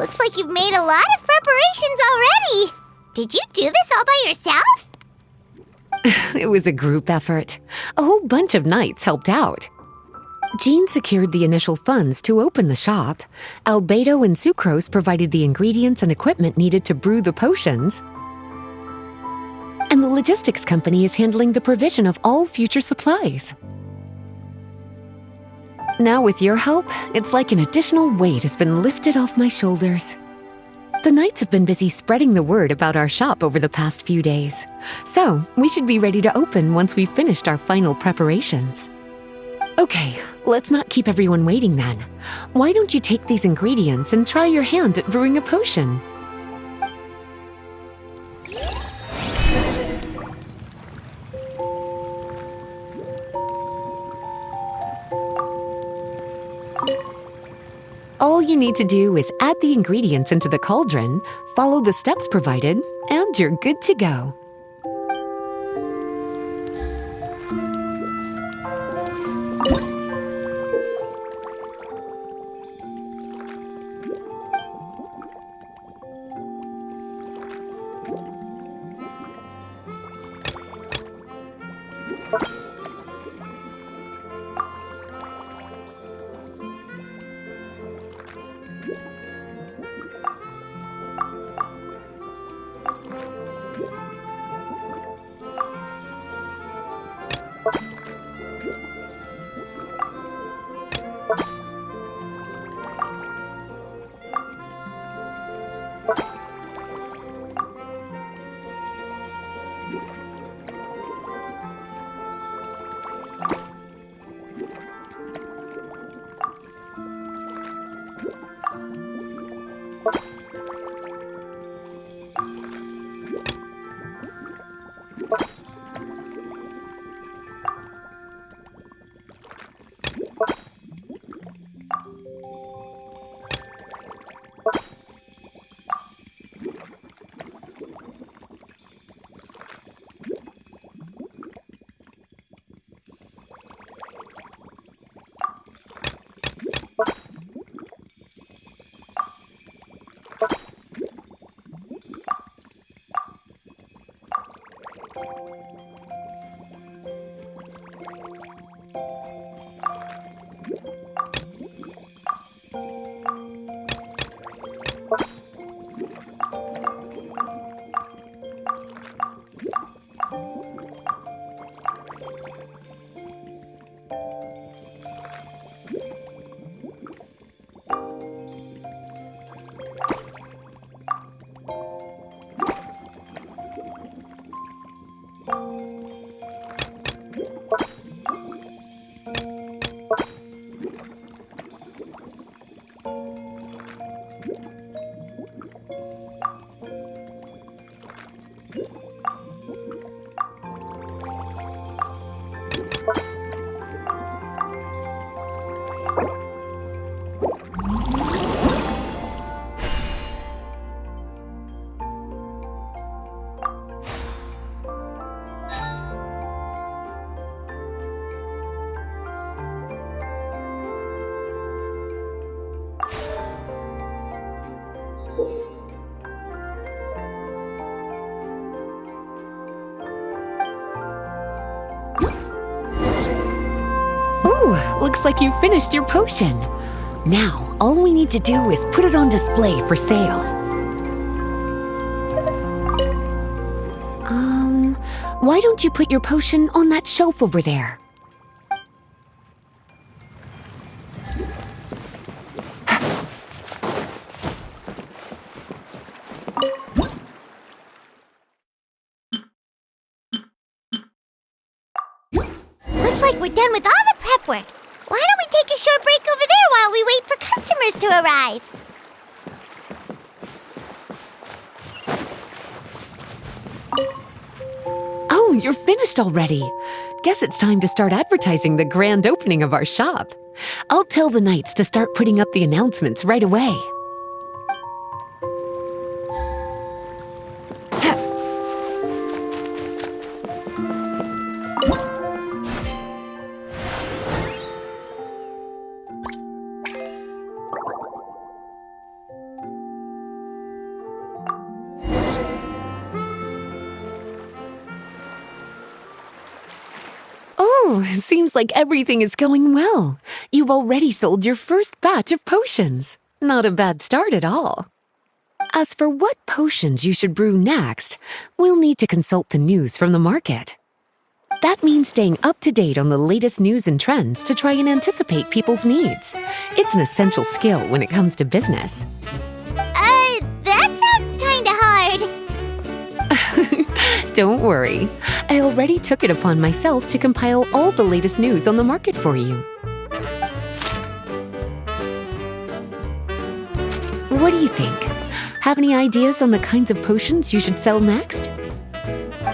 Looks like you've made a lot of preparations already. Did you do this all by yourself? It was a group effort. A whole bunch of knights helped out. Jean secured the initial funds to open the shop. Albedo and Sucrose provided the ingredients and equipment needed to brew the potions. And the logistics company is handling the provision of all future supplies. Now with your help, it's like an additional weight has been lifted off my shoulders. The knights have been busy spreading the word about our shop over the past few days. So, we should be ready to open once we've finished our final preparations. Okay, let's not keep everyone waiting then. Why don't you take these ingredients and try your hand at brewing a potion? All you need to do is add the ingredients into the cauldron, follow the steps provided, and you're good to go. Ooh, looks like you finished your potion. Now, all we need to do is put it on display for sale. Why don't you put your potion on that shelf over there? Looks like we're done with all the prep work. Why don't we take a short break over there while we wait for customers to arrive? Oh, you're finished already. Guess it's time to start advertising the grand opening of our shop. I'll tell the knights to start putting up the announcements right away. Oh, seems like everything is going well. You've already sold your first batch of potions. Not a bad start at all. As for what potions you should brew next, we'll need to consult the news from the market. That means staying up to date on the latest news and trends to try and anticipate people's needs. It's an essential skill when it comes to business. That sounds kinda hard. Don't worry. I already took it upon myself to compile all the latest news on the market for you. What do you think? Have any ideas on the kinds of potions you should sell next?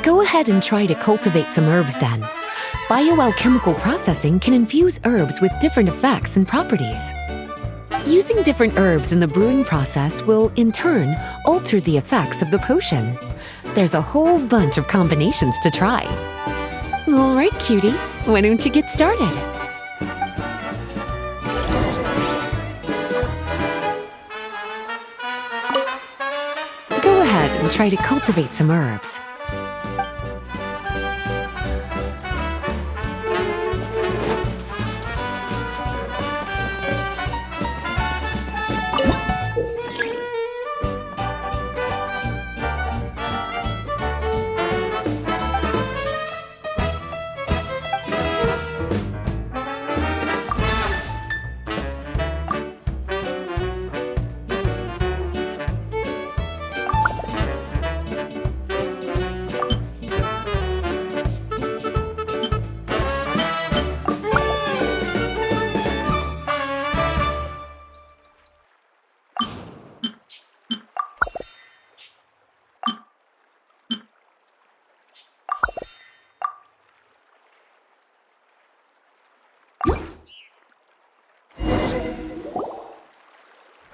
Go ahead and try to cultivate some herbs then. Bioalchemical processing can infuse herbs with different effects and properties. Using different herbs in the brewing process will, in turn, alter the effects of the potion. There's a whole bunch of combinations to try. All right, cutie, why don't you get started? Go ahead and try to cultivate some herbs.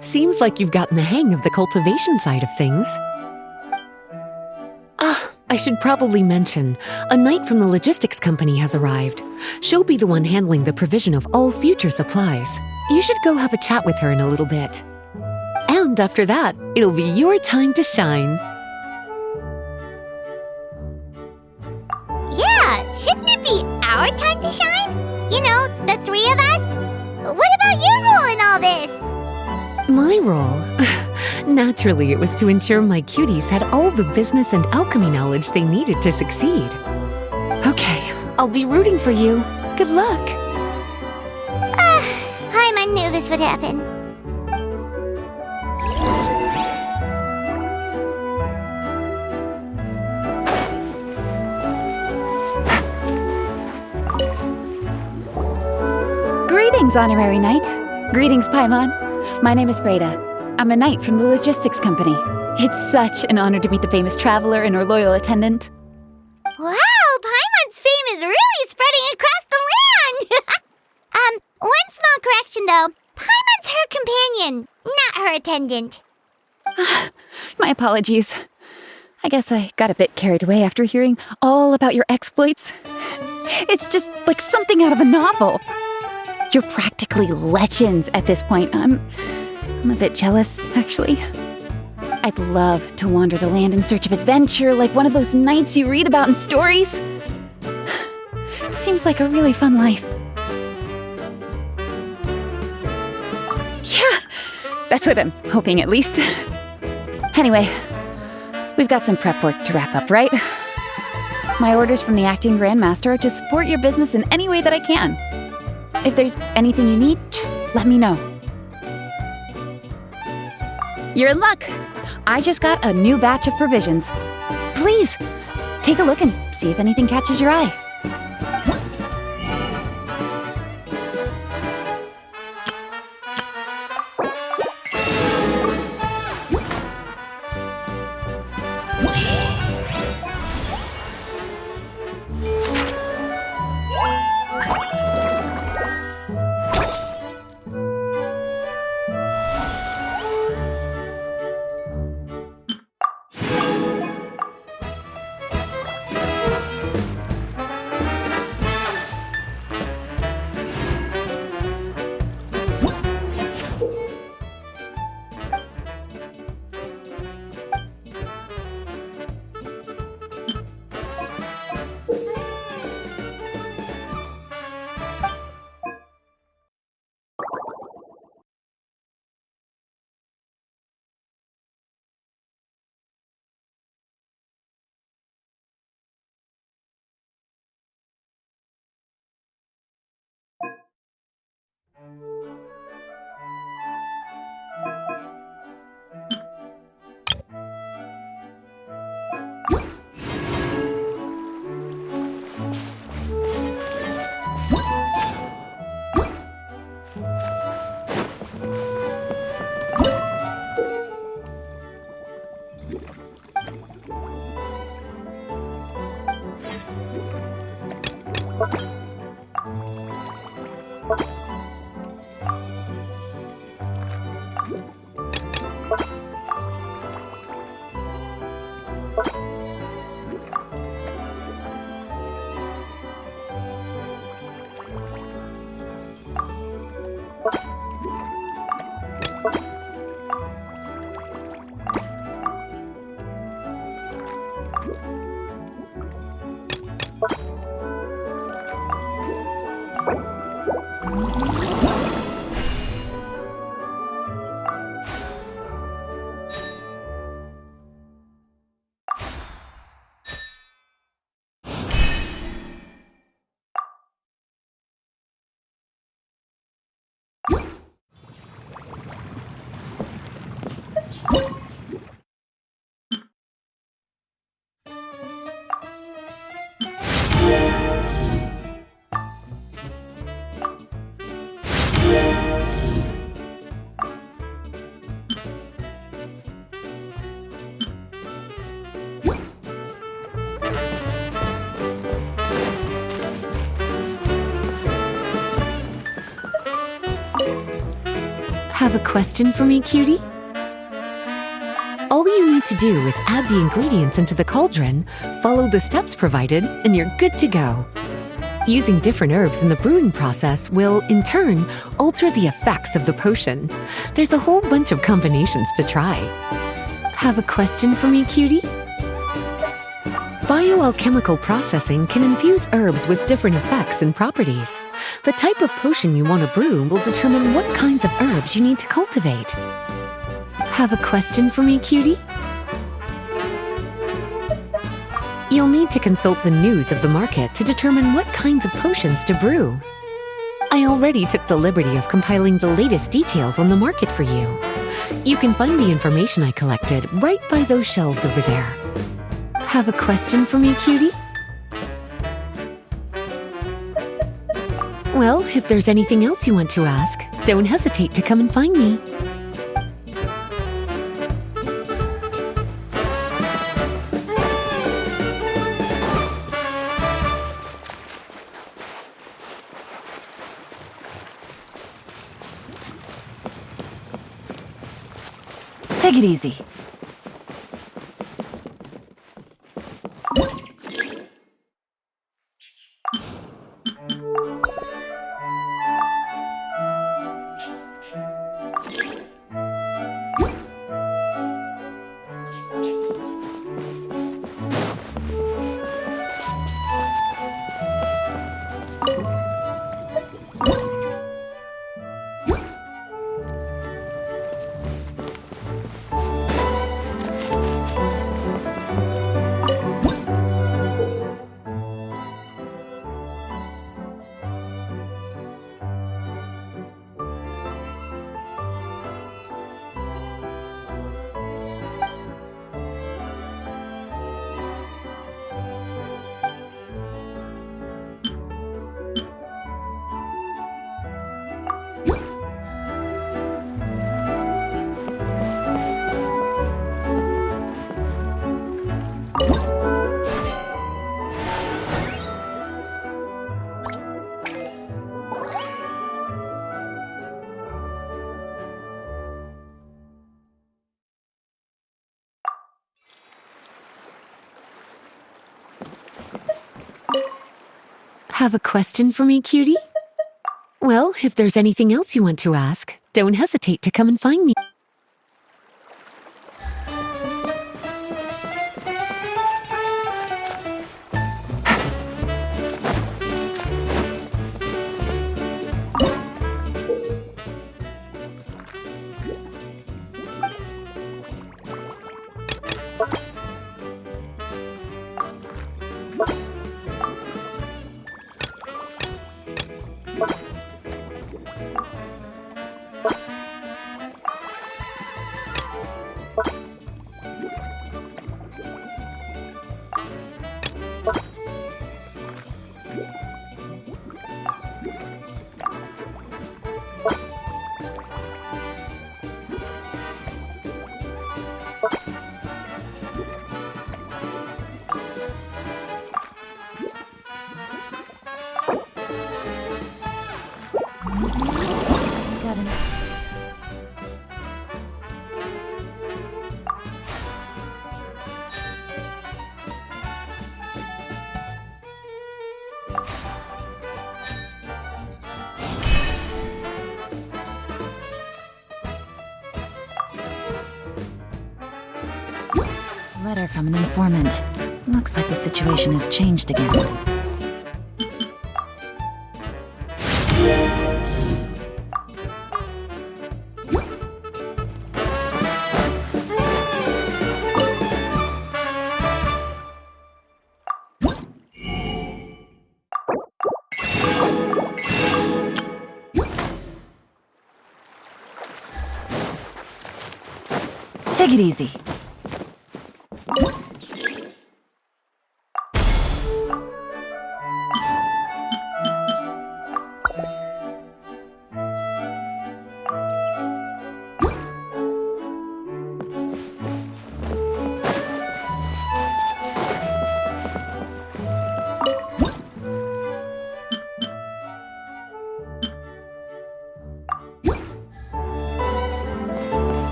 Seems like you've gotten the hang of the cultivation side of things. I should probably mention, a knight from the logistics company has arrived. She'll be the one handling the provision of all future supplies. You should go have a chat with her in a little bit. And after that, it'll be your time to shine. Yeah, shouldn't it be our time to shine? You know, the three of us? What about your role in all this? My role? Naturally, it was to ensure my cuties had all the business and alchemy knowledge they needed to succeed. Okay, I'll be rooting for you. Good luck. I knew this would happen. Greetings, Honorary Knight. Greetings, Paimon. My name is Freda. I'm a knight from the logistics company. It's such an honor to meet the famous traveler and her loyal attendant. Wow, Paimon's fame is really spreading across the land! One small correction though. Paimon's her companion, not her attendant. My apologies. I guess I got a bit carried away after hearing all about your exploits. It's just like something out of a novel. You're practically legends at this point. I'm a bit jealous, actually. I'd love to wander the land in search of adventure like one of those knights you read about in stories. Seems like a really fun life. Yeah, that's what I'm hoping at least. Anyway, we've got some prep work to wrap up, right? My orders from the acting Grand Master are to support your business in any way that I can. If there's anything you need, just let me know. You're in luck. I just got a new batch of provisions. Please, take a look and see if anything catches your eye. Have a question for me, cutie? All you need to do is add the ingredients into the cauldron, follow the steps provided, and you're good to go. Using different herbs in the brewing process will, in turn, alter the effects of the potion. There's a whole bunch of combinations to try. Have a question for me, cutie? Bioalchemical processing can infuse herbs with different effects and properties. The type of potion you want to brew will determine what kinds of herbs you need to cultivate. Have a question for me, cutie? You'll need to consult the news of the market to determine what kinds of potions to brew. I already took the liberty of compiling the latest details on the market for you. You can find the information I collected right by those shelves over there. Have a question for me, cutie? Well, if there's anything else you want to ask, don't hesitate to come and find me. Take it easy. Have a question for me, cutie? Well, if there's anything else you want to ask, don't hesitate to come and find me. letter from an informant. Looks like the situation has changed again. Take it easy.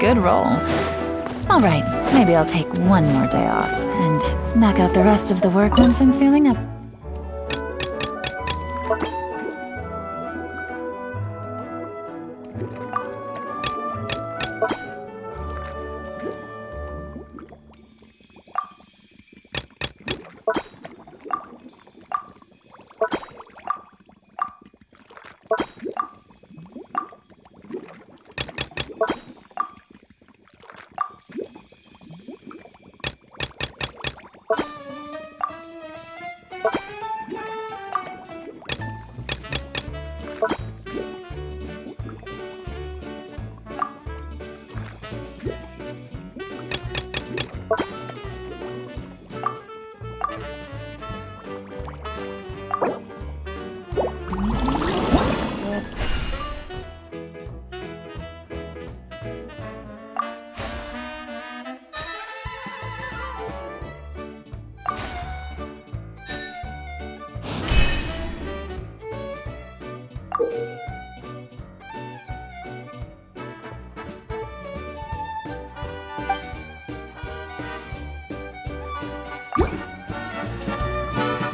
Good roll. All right, maybe I'll take one more day off and knock out the rest of the work once I'm feeling up.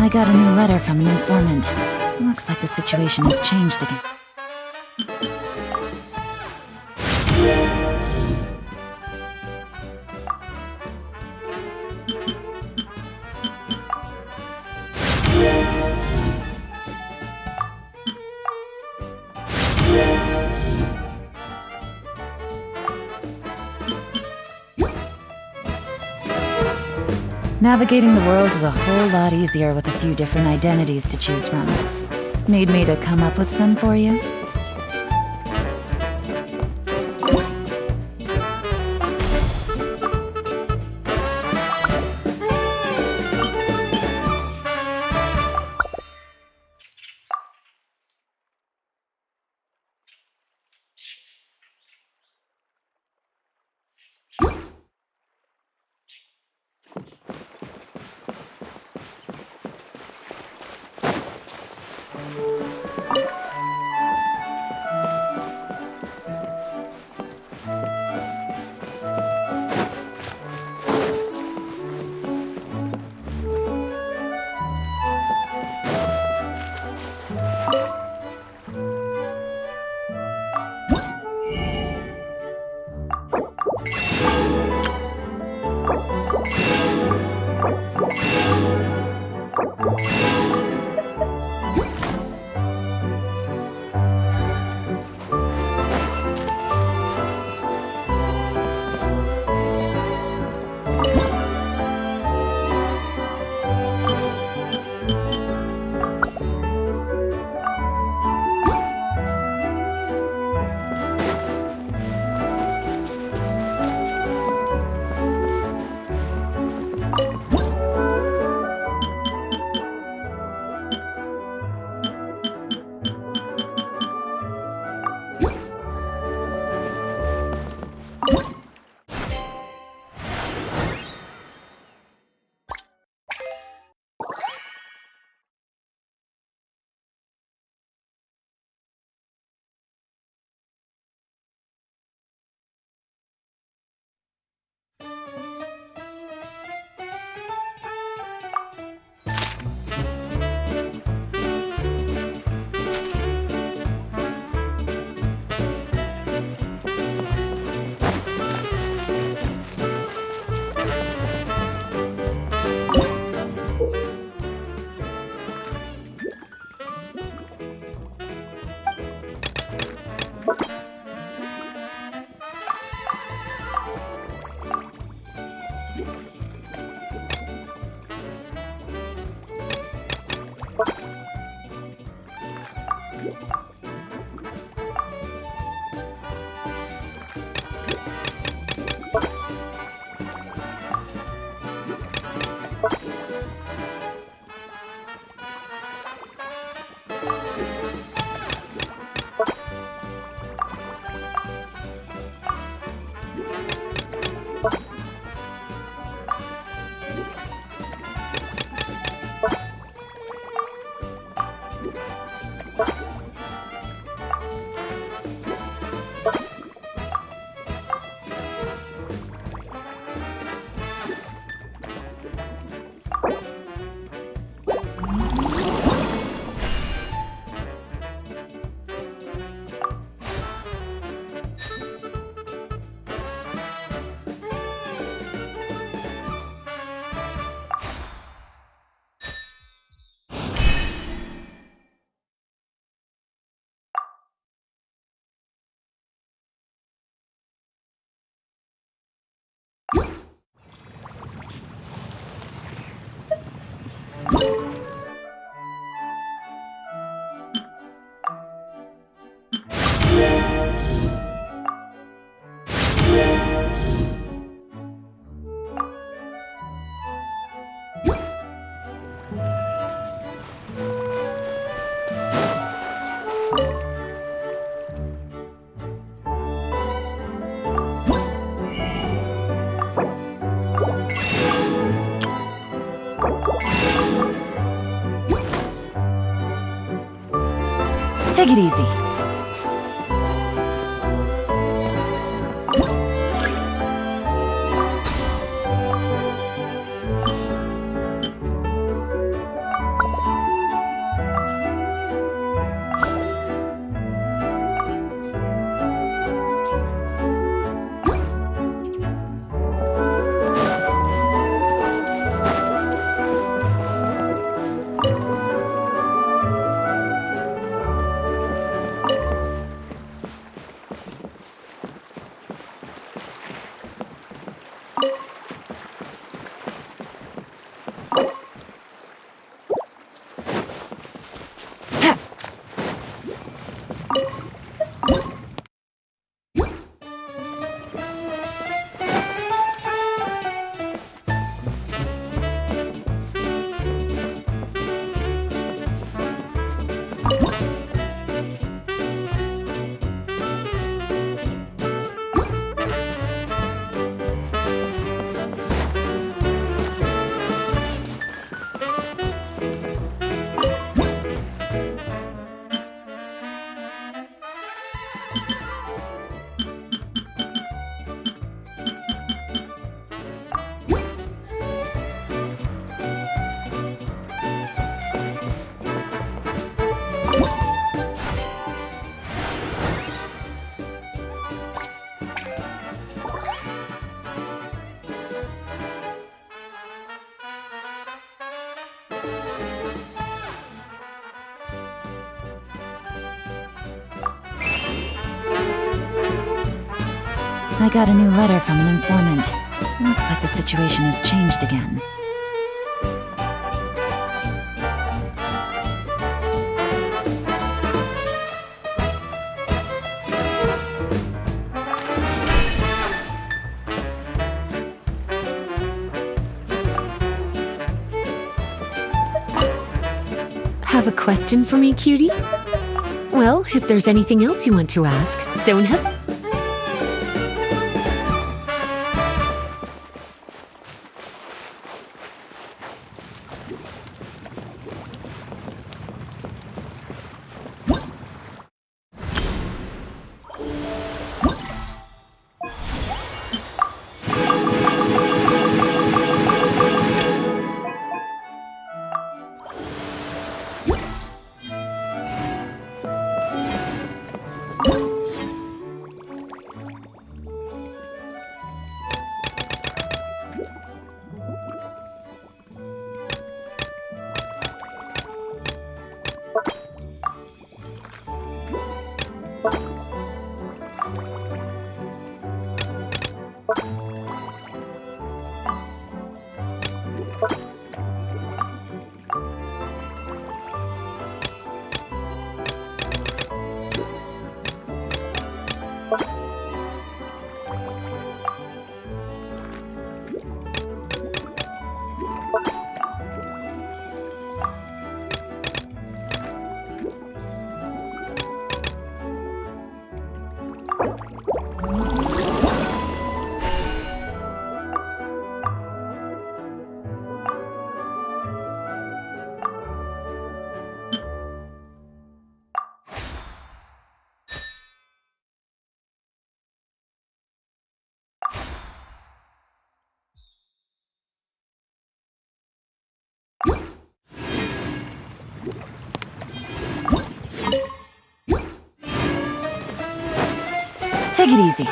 I got a new letter from an informant. Looks like the situation has changed again. Navigating the world is a whole lot easier with a few different identities to choose from. Need me to come up with some for you? Take it easy. I got a new letter from an informant. Looks like the situation has changed again. Have a question for me, cutie? Well, if there's anything else you want to ask, don't hesitate. Take it easy.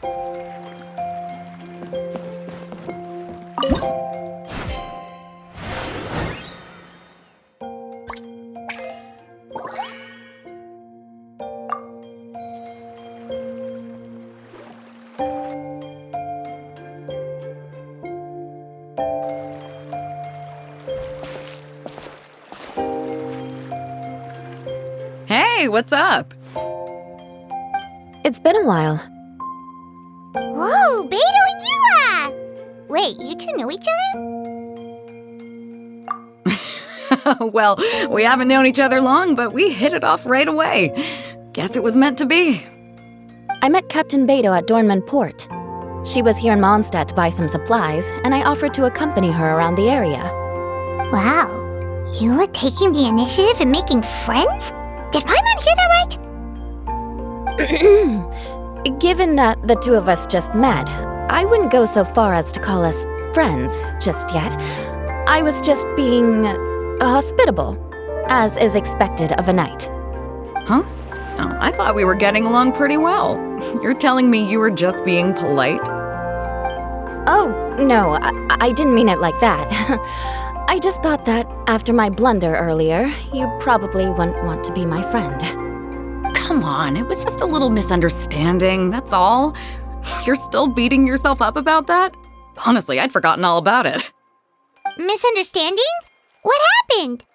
Hey, what's up? It's been a while. Whoa, Beto and Yua! Wait, you two know each other? Well, we haven't known each other long, but we hit it off right away. Guess it was meant to be. I met Captain Beto at Dornman Port. She was here in Mondstadt to buy some supplies, and I offered to accompany her around the area. Wow, Yua taking the initiative and making friends? Did Paimon hear that right? Given that the two of us just met, I wouldn't go so far as to call us friends just yet. I was just being hospitable, as is expected of a knight. Huh? Oh, I thought we were getting along pretty well. You're telling me you were just being polite? Oh, no, I didn't mean it like that. I just thought that after my blunder earlier, you probably wouldn't want to be my friend. Come on, it was just a little misunderstanding, that's all. You're still beating yourself up about that? Honestly, I'd forgotten all about it. Misunderstanding? What happened?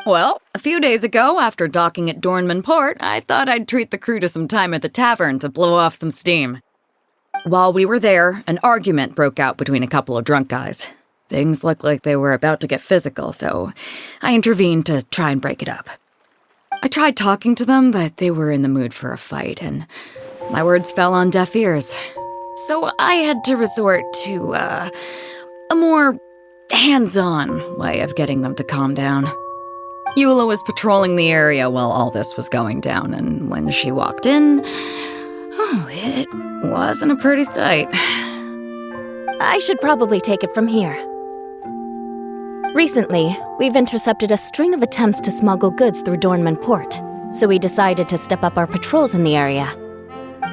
Well, a few days ago, after docking at Dornman Port, I thought I'd treat the crew to some time at the tavern to blow off some steam. While we were there, an argument broke out between a couple of drunk guys. Things looked like they were about to get physical, so I intervened to try and break it up. I tried talking to them, but they were in the mood for a fight, and my words fell on deaf ears. So I had to resort to, a more hands-on way of getting them to calm down. Eula was patrolling the area while all this was going down, and when she walked in, it wasn't a pretty sight. I should probably take it from here. Recently, we've intercepted a string of attempts to smuggle goods through Dornman Port, so we decided to step up our patrols in the area.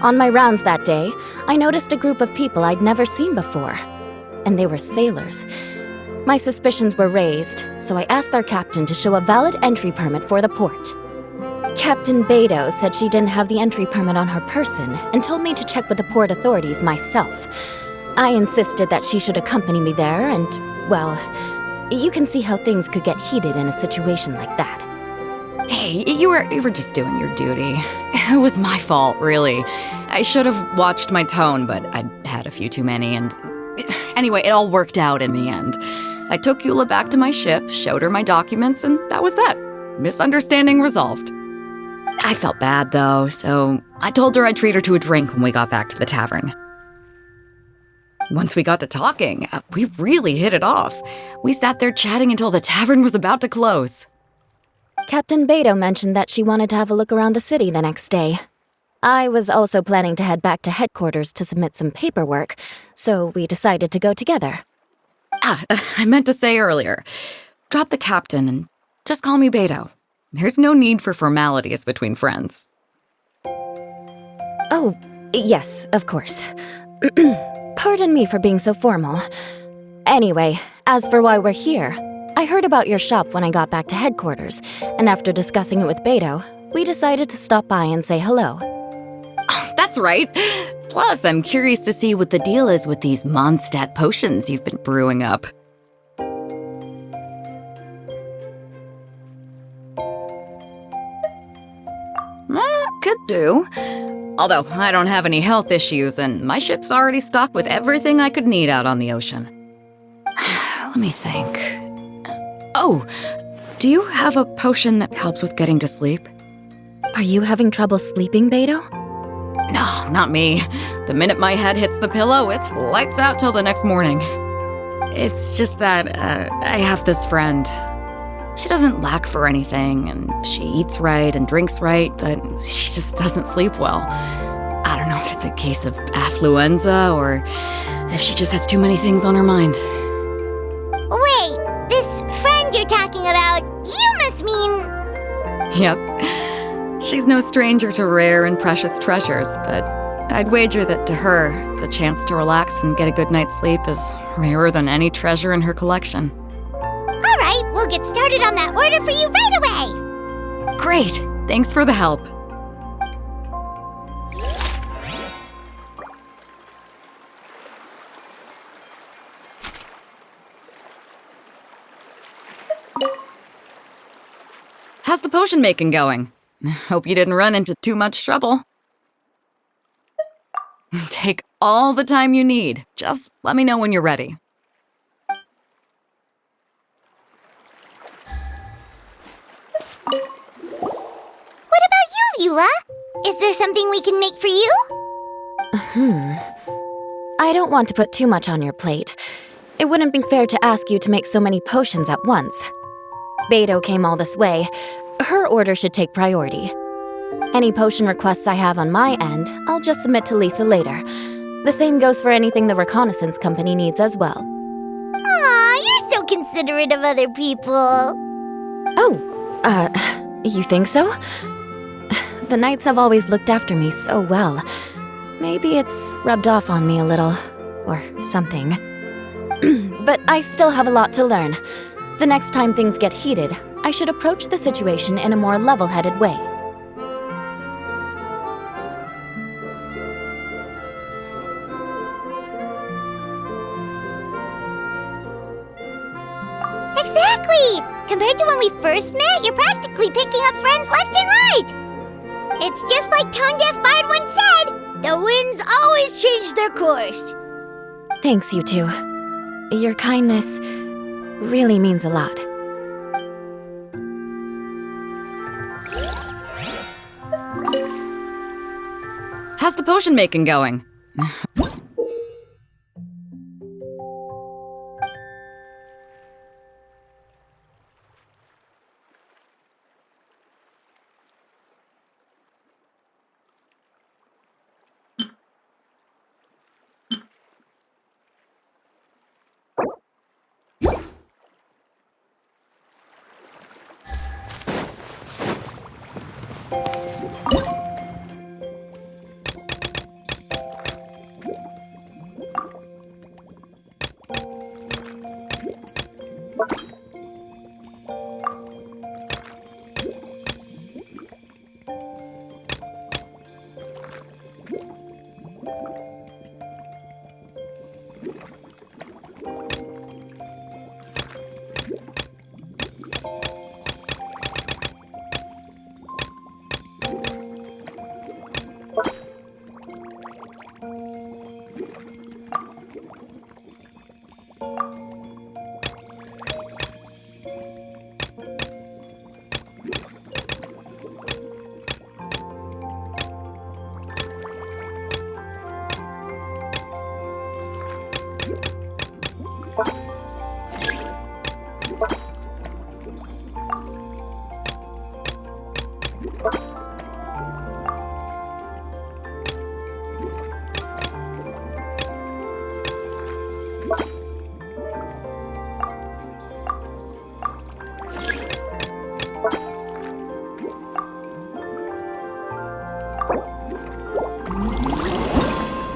On my rounds that day, I noticed a group of people I'd never seen before, and they were sailors. My suspicions were raised, so I asked our captain to show a valid entry permit for the port. Captain Beto said she didn't have the entry permit on her person and told me to check with the port authorities myself. I insisted that she should accompany me there, and, well, you can see how things could get heated in a situation like that. Hey, you were just doing your duty. It was my fault, really. I should have watched my tone, but I'd had a few too many, and anyway, it all worked out in the end. I took Eula back to my ship, showed her my documents, and that was that. Misunderstanding resolved. I felt bad, though, so I told her I'd treat her to a drink when we got back to the tavern. Once we got to talking, we really hit it off. We sat there chatting until the tavern was about to close. Captain Beto mentioned that she wanted to have a look around the city the next day. I was also planning to head back to headquarters to submit some paperwork, so we decided to go together. I meant to say earlier, drop the captain and just call me Beto. There's no need for formalities between friends. Oh, yes, of course. Pardon me for being so formal. Anyway, as for why we're here, I heard about your shop when I got back to headquarters, and after discussing it with Beto, we decided to stop by and say hello. Oh, that's right. Plus, I'm curious to see what the deal is with these Mondstadt potions you've been brewing up. Could do. Although, I don't have any health issues, and my ship's already stocked with everything I could need out on the ocean. Let me think. Oh, do you have a potion that helps with getting to sleep? Are you having trouble sleeping, Beto? No, not me. The minute my head hits the pillow, it's lights out till the next morning. It's just that I have this friend. She doesn't lack for anything, and she eats right and drinks right, but she just doesn't sleep well. I don't know if it's a case of affluenza or if she just has too many things on her mind. Wait, this friend you're talking about, you must mean... Yep. She's no stranger to rare and precious treasures, but I'd wager that to her, the chance to relax and get a good night's sleep is rarer than any treasure in her collection. All right, we'll get started on that order for you right away. Great! Thanks for the help. How's the potion making going? Hope you didn't run into too much trouble. Take all the time you need. Just let me know when you're ready. What about you, Eula? Is there something we can make for you? I don't want to put too much on your plate. It wouldn't be fair to ask you to make so many potions at once. Beidou came all this way. Her order should take priority. Any potion requests I have on my end, I'll just submit to Lisa later. The same goes for anything the reconnaissance company needs as well. Aw, you're so considerate of other people. Oh, you think so? The Knights have always looked after me so well. Maybe it's rubbed off on me a little, or something. But I still have a lot to learn. The next time things get heated, I should approach the situation in a more level-headed way. Exactly! Compared to when we first met, you're practically picking up friends left and right! It's just like Tone Deaf Bard once said, the winds always change their course. Thanks, you two. Your kindness really means a lot. How's the potion making going?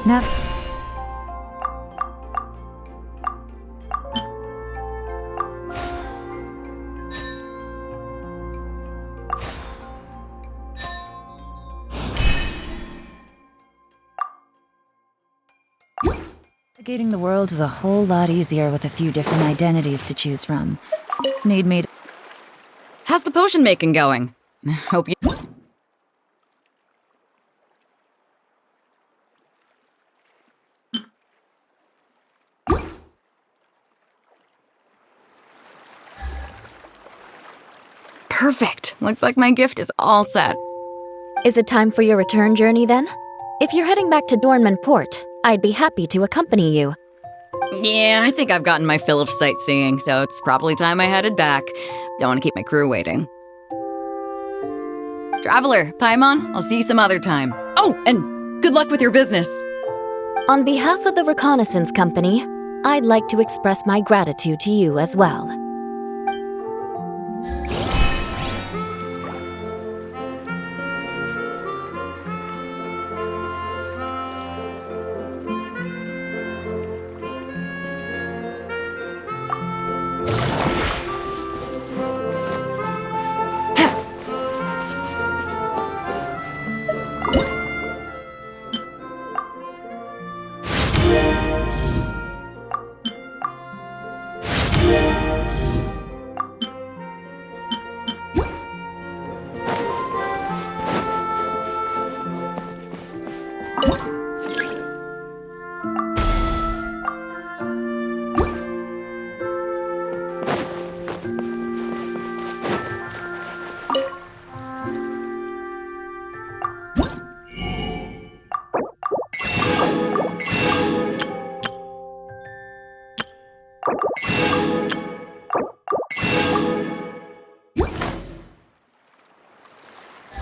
Now, navigating the world is a whole lot easier with a few different identities to choose from. Need me to... How's the potion making going? Hope you... Perfect. Looks like my gift is all set. is it time for your return journey then? If you're heading back to Dornman Port, I'd be happy to accompany you. Yeah, I think I've gotten my fill of sightseeing, so it's probably time I headed back. Don't want to keep my crew waiting. Traveler, Paimon, I'll see you some other time. Oh, and good luck with your business. On behalf of the reconnaissance company, I'd like to express my gratitude to you as well.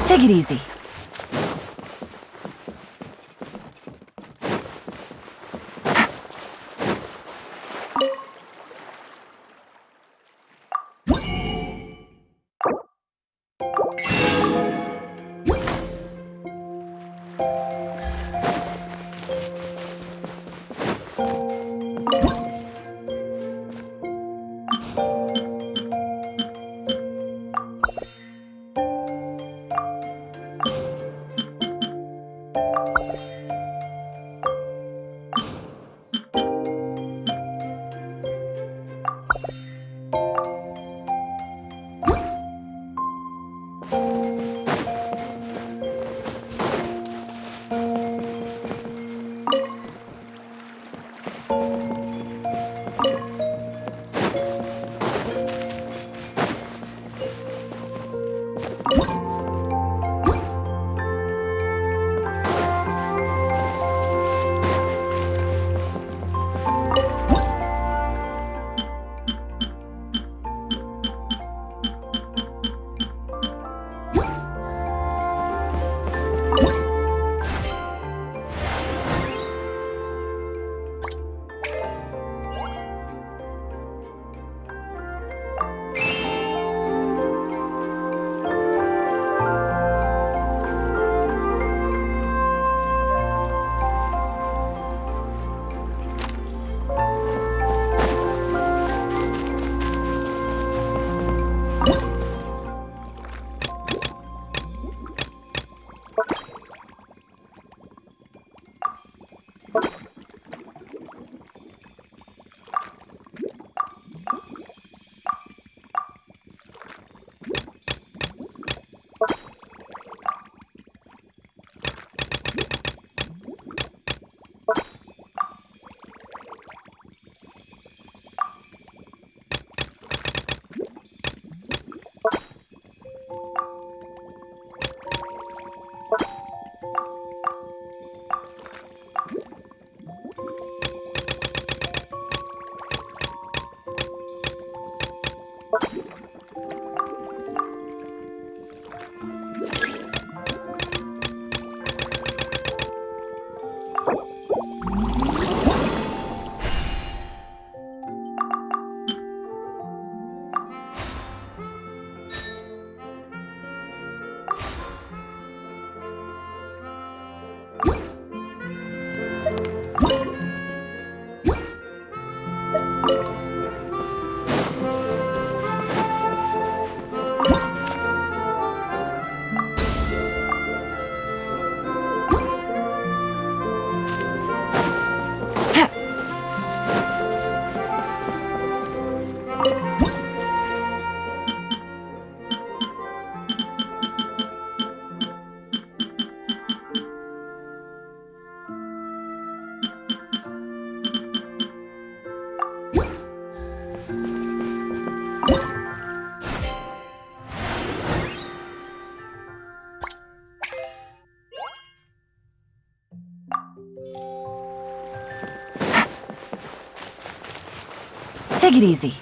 Take it easy. Take it easy.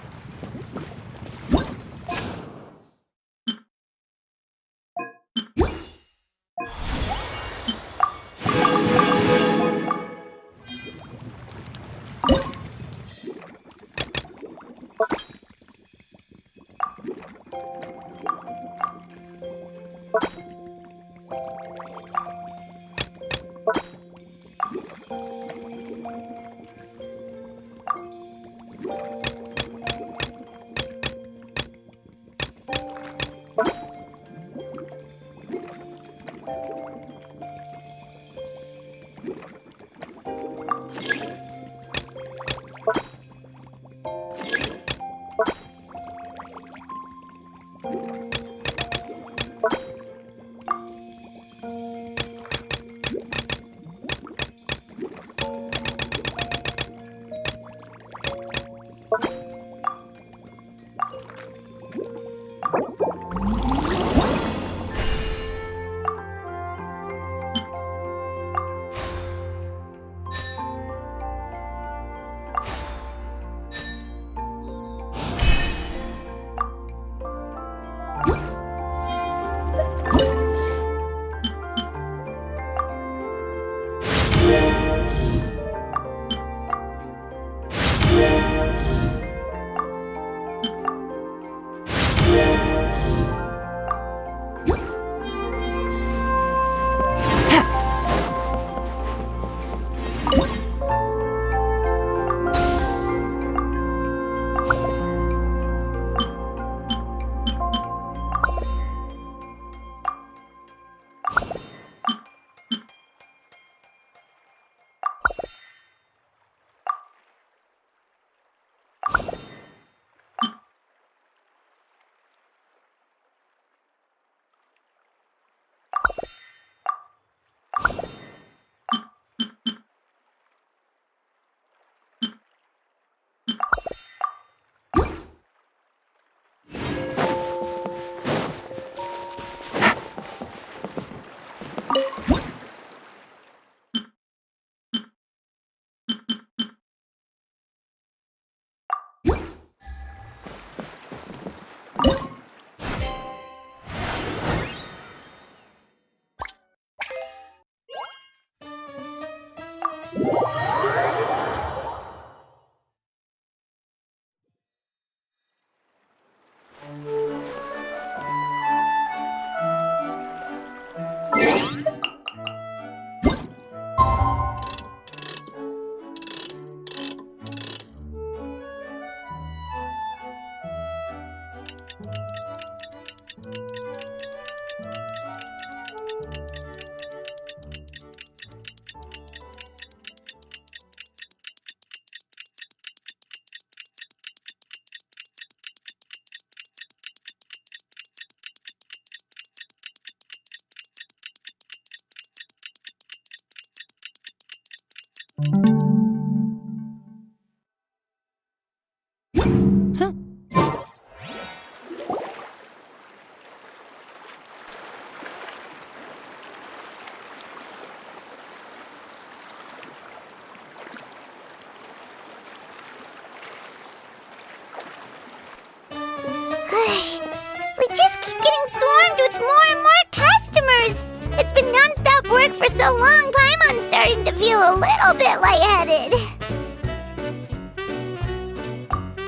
We just keep getting swarmed with more and more customers. It's been non-stop work for so long, Paimon's starting to feel a little bit lightheaded.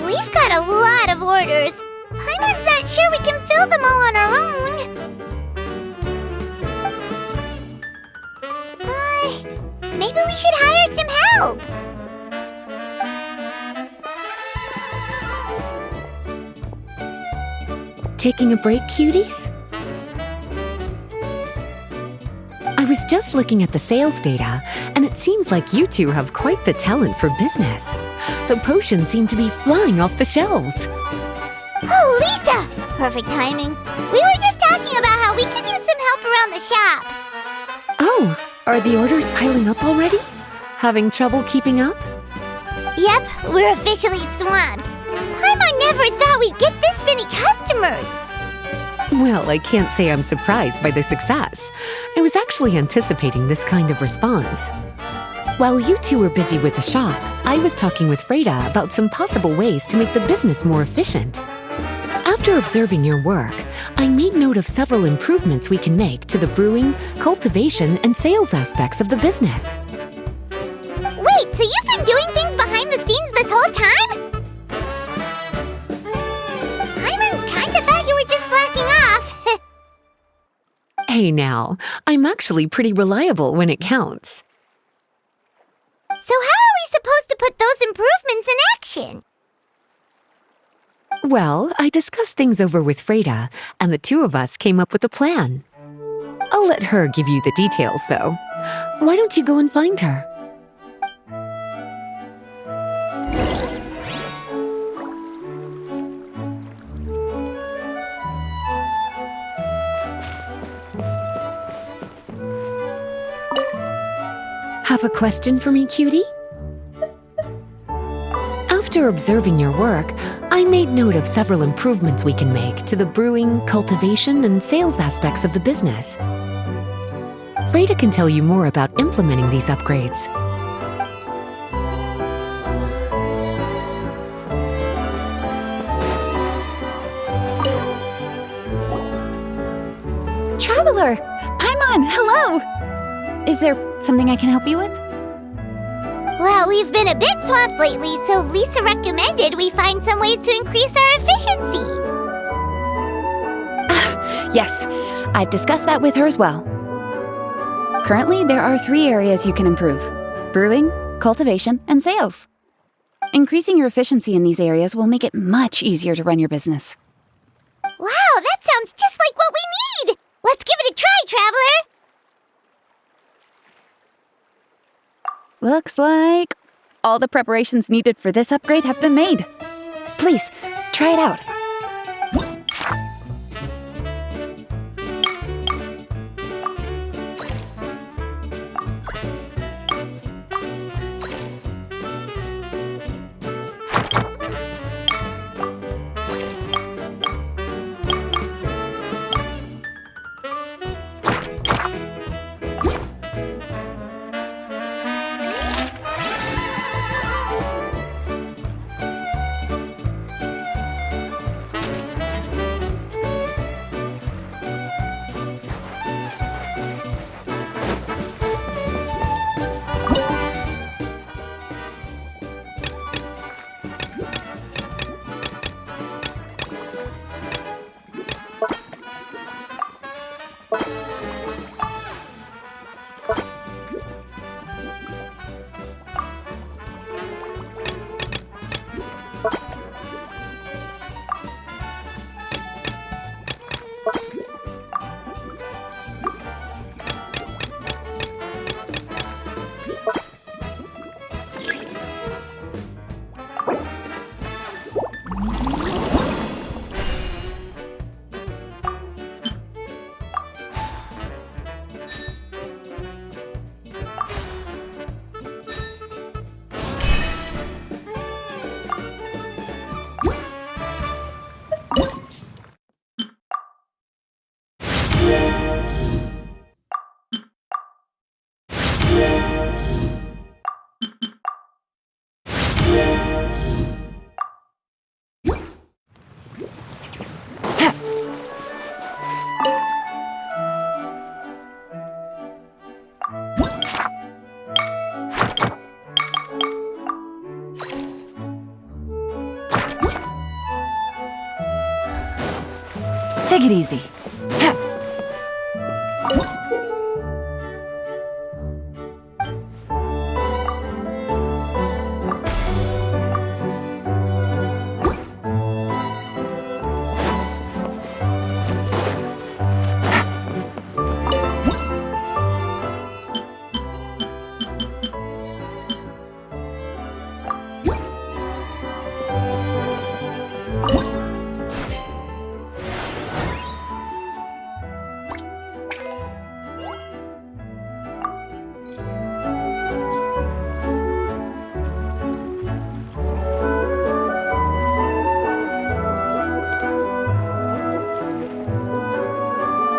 We've got a lot of orders. Paimon's not sure we can fill them all on our own. Maybe we should hire some help. Taking a break, cuties? I was just looking at the sales data, and it seems like you two have quite the talent for business. The potions seem to be flying off the shelves. Oh, Lisa! Perfect timing. We were just talking about how we could use some help around the shop. Oh, are the orders piling up already? Having trouble keeping up? Yep, we're officially swamped. Paimon never thought we'd get this many customers. Well, I can't say I'm surprised by the success. I was actually anticipating this kind of response. While you two were busy with the shop, I was talking with Freda about some possible ways to make the business more efficient. After observing your work, I made note of several improvements we can make to the brewing, cultivation, and sales aspects of the business. Wait, so you've been doing things behind the scenes this whole time? Paimon kinda thought you were just slacking off. Hey now, I'm actually pretty reliable when it counts. So how are we supposed to put those improvements in action? Well, I discussed things over with Freda, and the two of us came up with a plan. I'll let her give you the details, though. Why don't you go and find her? Have a question for me, cutie? After observing your work, I made note of several improvements we can make to the brewing, cultivation, and sales aspects of the business. Freda can tell you more about implementing these upgrades. Traveler! Paimon, hello! Is there something I can help you with? Well, we've been a bit swamped lately, so Lisa recommended we find some ways to increase our efficiency. Yes, I've discussed that with her as well. Currently, there are 3 areas you can improve: brewing, cultivation, and sales. Increasing your efficiency in these areas will make it much easier to run your business. Wow, that sounds just like what we need! Let's give it a try, Traveler! Looks like all the preparations needed for this upgrade have been made. Please, try it out. Take it easy.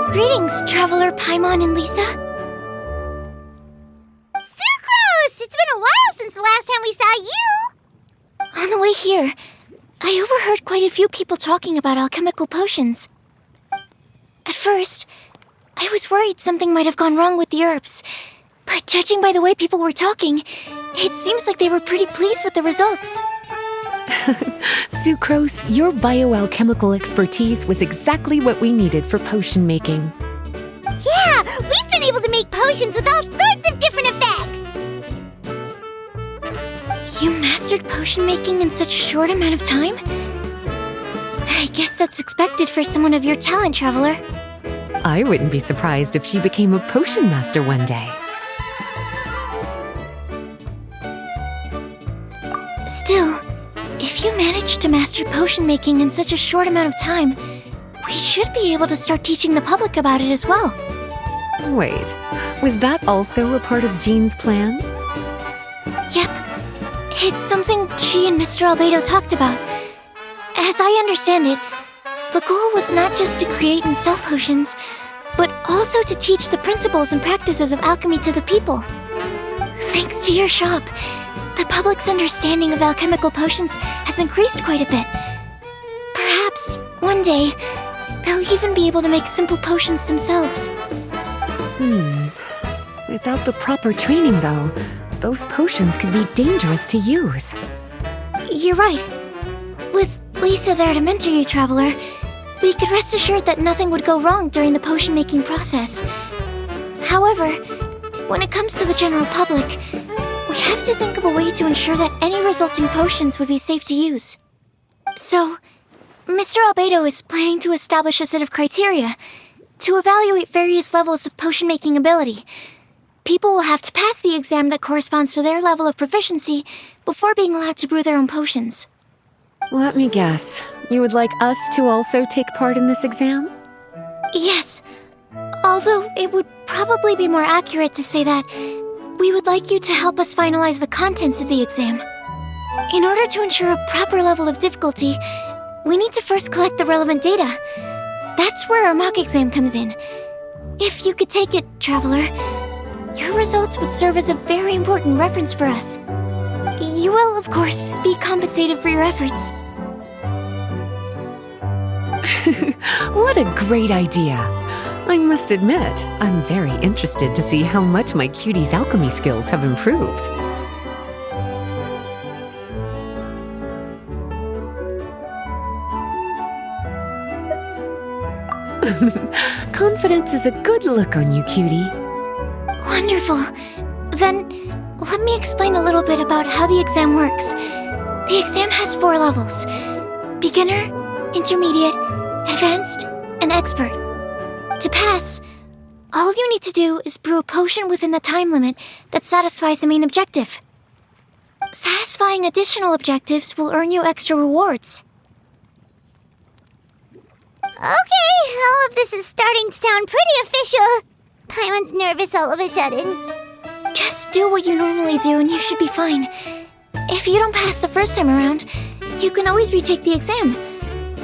Greetings, Traveler Paimon and Lisa. Sucrose! It's been a while since the last time we saw you! On the way here, I overheard quite a few people talking about alchemical potions. At first, I was worried something might have gone wrong with the herbs, but judging by the way people were talking, it seems like they were pretty pleased with the results. Sucrose, your bioalchemical expertise was exactly what we needed for potion making. Yeah, we've been able to make potions with all sorts of different effects! You mastered potion making in such a short amount of time? I guess that's expected for someone of your talent, Traveler. I wouldn't be surprised if she became a potion master one day. Still, if you managed to master potion making in such a short amount of time, we should be able to start teaching the public about it as well. Wait, was that also a part of Jean's plan? Yep. It's something she and Mr. Albedo talked about. As I understand it, the goal was not just to create and sell potions, but also to teach the principles and practices of alchemy to the people. Thanks to your shop, the public's understanding of alchemical potions has increased quite a bit. Perhaps, one day, they'll even be able to make simple potions themselves. Without the proper training, though, those potions could be dangerous to use. You're right. With Lisa there to mentor you, Traveler, we could rest assured that nothing would go wrong during the potion-making process. However, when it comes to the general public, we have to think of a way to ensure that any resulting potions would be safe to use. So, Mr. Albedo is planning to establish a set of criteria to evaluate various levels of potion-making ability. People will have to pass the exam that corresponds to their level of proficiency before being allowed to brew their own potions. Let me guess, you would like us to also take part in this exam? Yes, although it would probably be more accurate to say that we would like you to help us finalize the contents of the exam. In order to ensure a proper level of difficulty, we need to first collect the relevant data. That's where our mock exam comes in. If you could take it, Traveler, your results would serve as a very important reference for us. You will, of course, be compensated for your efforts. What a great idea! I must admit, I'm very interested to see how much my cutie's alchemy skills have improved. Confidence is a good look on you, cutie. Wonderful. Then, let me explain a little bit about how the exam works. The exam has 4 levels: beginner, intermediate, advanced, and expert. To pass, all you need to do is brew a potion within the time limit that satisfies the main objective. Satisfying additional objectives will earn you extra rewards. Okay, all of this is starting to sound pretty official. Paimon's nervous all of a sudden. Just do what you normally do and you should be fine. If you don't pass the first time around, you can always retake the exam.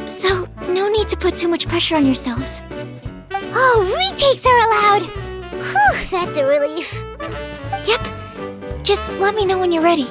So, no need to put too much pressure on yourselves. Oh, retakes are allowed! Whew, that's a relief. Yep, just let me know when you're ready.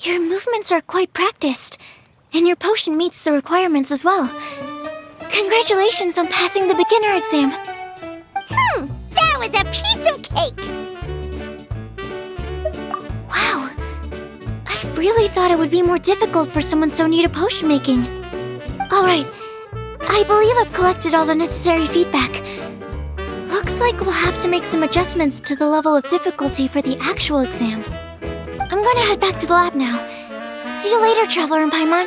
Your movements are quite practiced, and your potion meets the requirements as well. Congratulations on passing the beginner exam. That was a piece of cake! Wow. I really thought it would be more difficult for someone so new to potion making. Alright, I believe I've collected all the necessary feedback. Looks like we'll have to make some adjustments to the level of difficulty for the actual exam. I'm gonna head back to the lab now. See you later, Traveler and Paimon.